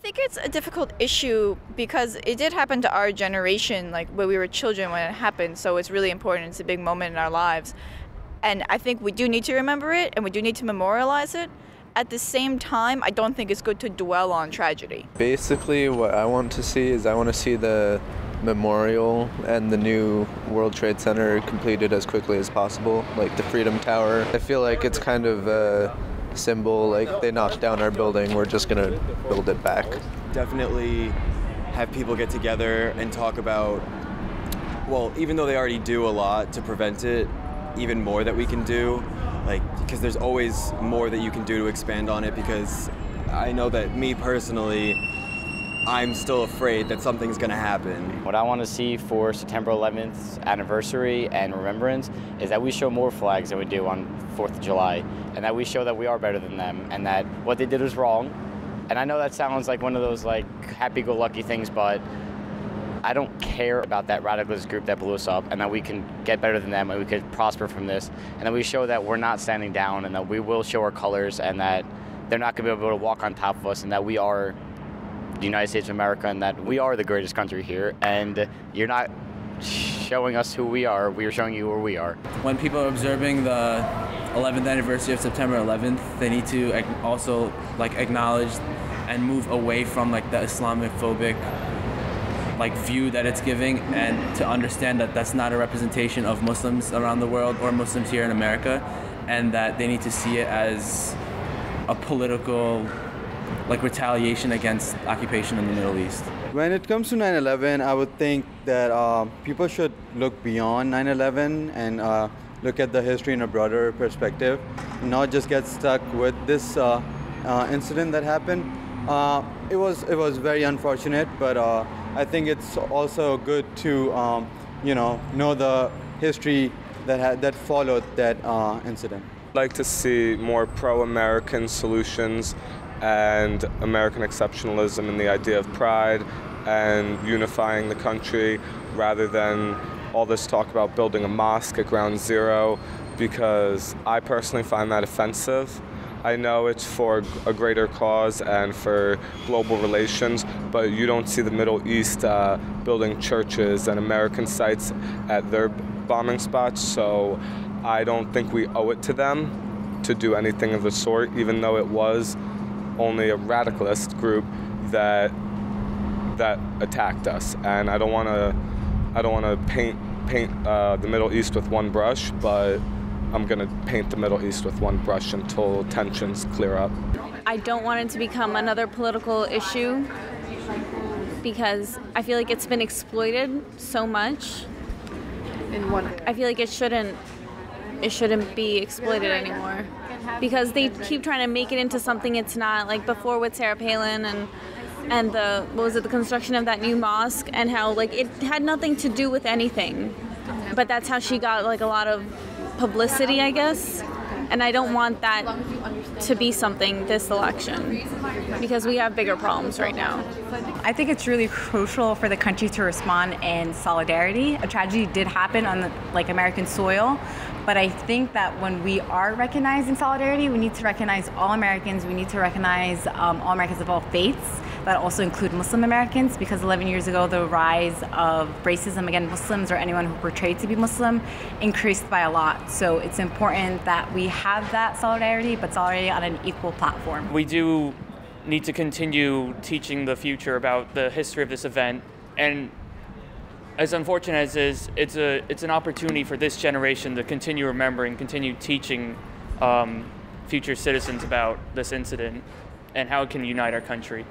think it's a difficult issue because it did happen to our generation, like when we were children when it happened, so it's really important. It's a big moment in our lives. And I think we do need to remember it and we do need to memorialize it. At the same time, I don't think it's good to dwell on tragedy. Basically, what I want to see is I want to see the memorial and the new World Trade Center completed as quickly as possible, like the Freedom Tower. I feel like it's kind of a symbol, like they knocked down our building, we're just gonna build it back. Definitely have people get together and talk about, well, even though they already do a lot to prevent it, even more that we can do, like, because there's always more that you can do to expand on it, because I know that me personally, I'm still afraid that something's gonna happen. What I want to see for September 11th anniversary and remembrance is that we show more flags than we do on 4th of July, and that we show that we are better than them, and that what they did was wrong. And I know that sounds like one of those like happy-go-lucky things, but I don't care about that radicalist group that blew us up, and that we can get better than them and we could prosper from this, and that we show that we're not standing down, and that we will show our colors, and that they're not going to be able to walk on top of us, and that we are the United States of America, and that we are the greatest country here, and you're not showing us who we are, we are showing you where we are. When people are observing the 11th anniversary of September 11th, they need to also like acknowledge and move away from like the Islamophobic like view that it's giving, and to understand that that's not a representation of Muslims around the world or Muslims here in America, and that they need to see it as a political like retaliation against occupation in the Middle East. When it comes to 9/11, I would think that people should look beyond 9/11 and look at the history in a broader perspective, not just get stuck with this incident that happened. It was very unfortunate, but I think it's also good to know the history that followed that incident. I'd like to see more pro-American solutions and American exceptionalism and the idea of pride and unifying the country, rather than all this talk about building a mosque at ground zero, because I personally find that offensive. I know it's for a greater cause and for global relations, but you don't see the Middle East building churches and American sites at their bombing spots, so I don't think we owe it to them to do anything of the sort, even though it was only a radicalist group that attacked us. And I don't want to paint the Middle East with one brush, but I'm going to paint the Middle East with one brush until tensions clear up. I don't want it to become another political issue, because I feel like it's been exploited so much. I feel like it shouldn't be exploited anymore, because they keep trying to make it into something it's not. Like before with Sarah Palin and the construction of that new mosque, and how like it had nothing to do with anything, but that's how she got like a lot of publicity, I guess. And I don't want that to be something this election, because we have bigger problems right now. I think it's really crucial for the country to respond in solidarity. A tragedy did happen on American soil, but I think that when we are recognizing solidarity, we need to recognize all Americans. We need to recognize all Americans of all faiths. That also include Muslim Americans, because 11 years ago, the rise of racism against Muslims or anyone who portrayed to be Muslim increased by a lot. So it's important that we have that solidarity, but solidarity on an equal platform. We do need to continue teaching the future about the history of this event, and as unfortunate as it is, it's an opportunity for this generation to continue remembering, continue teaching future citizens about this incident and how it can unite our country.